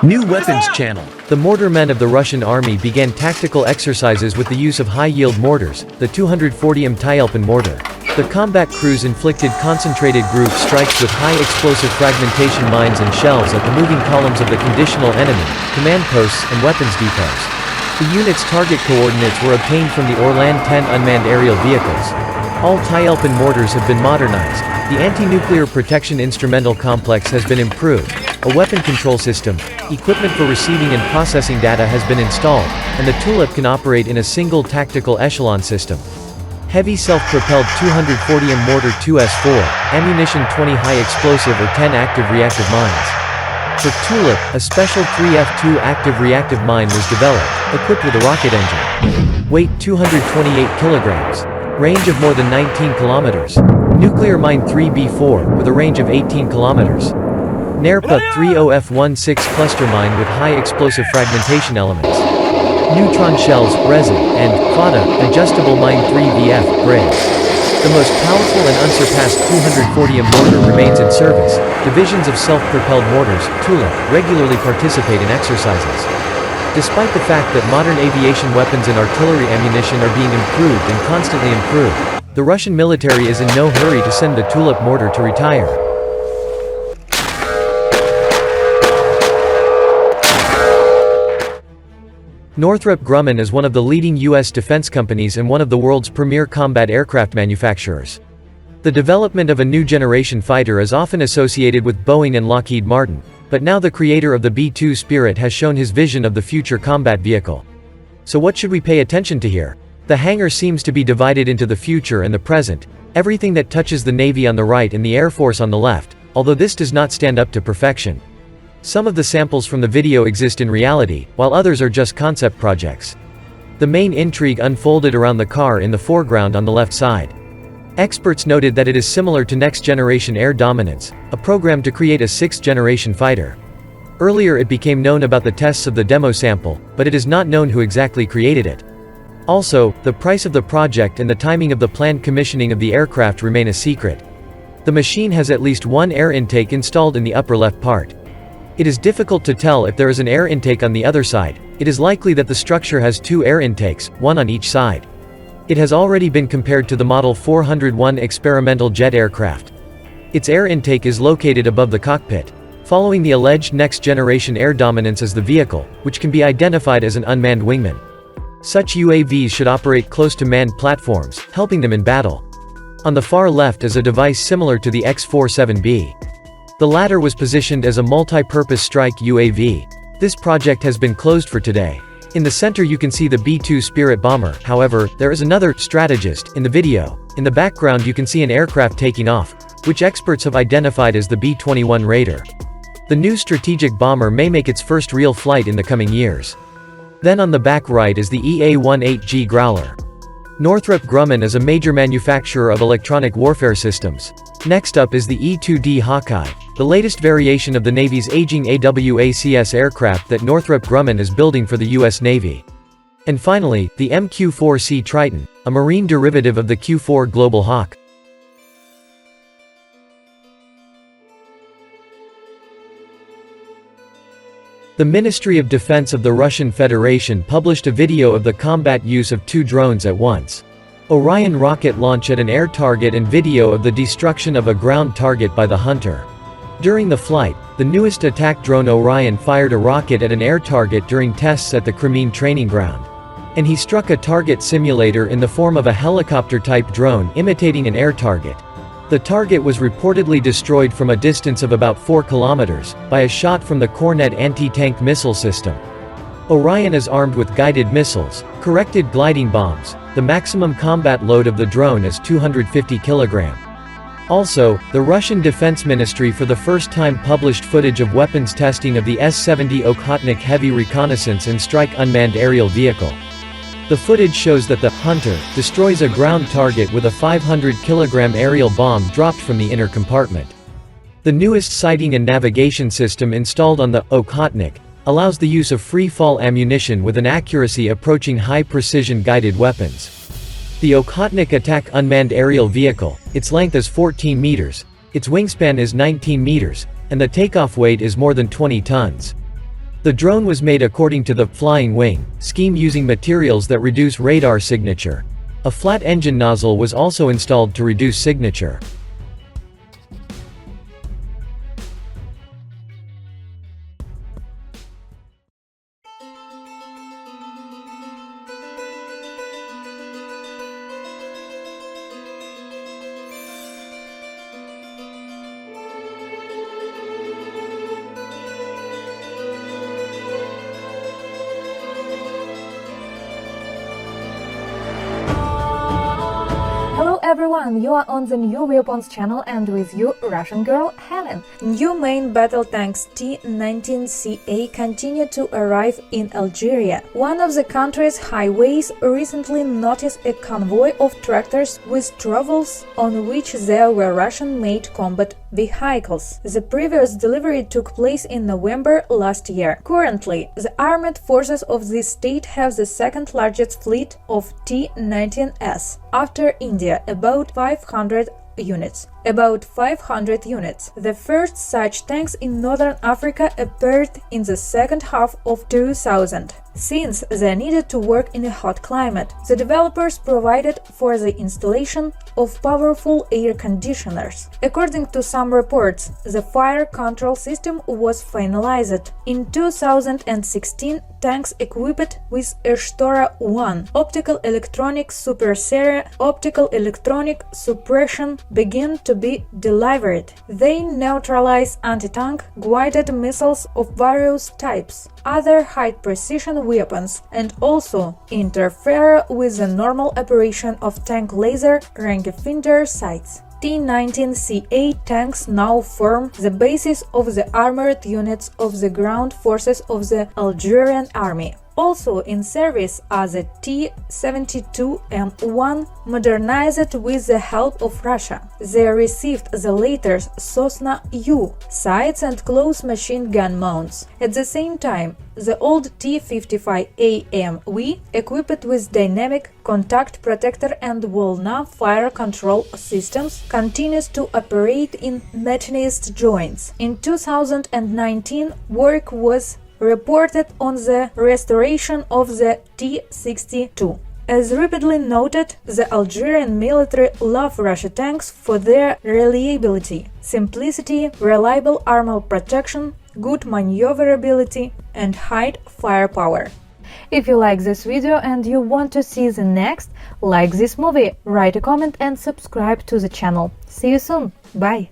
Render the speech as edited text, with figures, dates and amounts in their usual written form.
New Weapons Channel. The mortarmen of the Russian army began tactical exercises with the use of high-yield mortars, the 240mm Tulip mortar. The combat crews inflicted concentrated group strikes with high-explosive fragmentation mines and shells at the moving columns of the conditional enemy, command posts, and weapons depots. The unit's target coordinates were obtained from the Orlan 10 unmanned aerial vehicles. All Tulip mortars have been modernized. The anti-nuclear protection instrumental complex has been improved. A weapon control system, equipment for receiving and processing data has been installed, and the Tulip can operate in a single tactical echelon system. Heavy self-propelled 240mm mortar 2S4, ammunition 20 high explosive or 10 active reactive mines. For Tulip, a special 3F2 active reactive mine was developed, equipped with a rocket engine. Weight 228 kilograms. Range of more than 19 kilometers. Nuclear mine 3B4, with a range of 18 kilometers. NERPA 30F16 cluster mine with high explosive fragmentation elements. Neutron shells, resin, and FADA, adjustable mine 3VF, grade. The most powerful and unsurpassed 240mm mortar remains in service. Divisions of self-propelled mortars, Tulip, regularly participate in exercises. Despite the fact that modern aviation weapons and artillery ammunition are being improved and constantly improved, the Russian military is in no hurry to send the Tulip mortar to retire. Northrop Grumman is one of the leading U.S. defense companies and one of the world's premier combat aircraft manufacturers. The development of a new generation fighter is often associated with Boeing and Lockheed Martin, but now the creator of the B-2 Spirit has shown his vision of the future combat vehicle. So what should we pay attention to here? The hangar seems to be divided into the future and the present, everything that touches the Navy on the right and the Air Force on the left, although this does not stand up to perfection. Some of the samples from the video exist in reality, while others are just concept projects. The main intrigue unfolded around the car in the foreground on the left side. Experts noted that it is similar to Next Generation Air Dominance, a program to create a sixth-generation fighter. Earlier it became known about the tests of the demo sample, but it is not known who exactly created it. Also, the price of the project and the timing of the planned commissioning of the aircraft remain a secret. The machine has at least one air intake installed in the upper left part. It is difficult to tell if there is an air intake on the other side. It is likely that the structure has two air intakes, one on each side. It has already been compared to the Model 401 experimental jet aircraft. Its air intake is located above the cockpit, following the alleged next-generation air dominance as the vehicle, which can be identified as an unmanned wingman. Such UAVs should operate close to manned platforms, helping them in battle. On the far left is a device similar to the X-47B. The latter was positioned as a multi-purpose strike UAV. This project has been closed for today. In the center you can see the B-2 Spirit bomber, however, there is another strategist in the video. In the background you can see an aircraft taking off, which experts have identified as the B-21 Raider. The new strategic bomber may make its first real flight in the coming years. Then on the back right is the EA-18G Growler. Northrop Grumman is a major manufacturer of electronic warfare systems. Next up is the E-2D Hawkeye, the latest variation of the Navy's aging AWACS aircraft that Northrop Grumman is building for the U.S. Navy. And finally, the MQ-4C Triton, a marine derivative of the Q-4 Global Hawk. The Ministry of Defense of the Russian Federation published a video of the combat use of two drones at once. Orion rocket launch at an air target and video of the destruction of a ground target by the Hunter. During the flight, the newest attack drone Orion fired a rocket at an air target during tests at the Crimean training ground. And he struck a target simulator in the form of a helicopter-type drone imitating an air target. The target was reportedly destroyed from a distance of about 4 kilometers, by a shot from the Kornet anti-tank missile system. Orion is armed with guided missiles, corrected gliding bombs. The maximum combat load of the drone is 250 kg. Also, the Russian Defense Ministry for the first time published footage of weapons testing of the S-70 OKHOTNIK heavy reconnaissance and strike unmanned aerial vehicle. The footage shows that the Hunter destroys a ground target with a 500 kg aerial bomb dropped from the inner compartment. The newest sighting and navigation system installed on the OKHOTNIK allows the use of free-fall ammunition with an accuracy approaching high-precision guided weapons. The OKHOTNIK attack unmanned aerial vehicle, its length is 14 meters, its wingspan is 19 meters, and the takeoff weight is more than 20 tons. The drone was made according to the flying wing scheme using materials that reduce radar signature. A flat engine nozzle was also installed to reduce signature. Hello everyone, you are on the New Weapons channel and with you Russian girl Helen. New main battle tanks T-90SA continue to arrive in Algeria. One of the country's highways recently noticed a convoy of tractors with trowels on which there were Russian-made combat vehicles. The previous delivery took place in November last year. Currently, the armed forces of this state have the second largest fleet of T-90S after India, about 500 units. The first such tanks in northern Africa appeared in the second half of 2000. Since they needed to work in a hot climate, the developers provided for the installation of powerful air conditioners. According to some reports, the fire control system was finalized. In 2016, tanks equipped with Shtora-1 optical electronic suppression began to be delivered. They neutralize anti-tank guided missiles of various types, other high-precision weapons, and also interfere with the normal operation of tank laser rangefinder sights. T-90CA tanks now form the basis of the armored units of the ground forces of the Algerian army. Also in service are the T-72M1 modernized with the help of Russia. They received the latest Sosna U sights and close machine gun mounts. At the same time, the old T-55AMV, equipped with dynamic contact protector and Volna fire control systems, continues to operate in machinist joints. In 2019, work was reported on the restoration of the T-62. As repeatedly noted, the Algerian military love Russia tanks for their reliability, simplicity, reliable armor protection, good maneuverability, and high firepower. If you like this video and you want to see the next, like this movie, write a comment and subscribe to the channel. See you soon. Bye.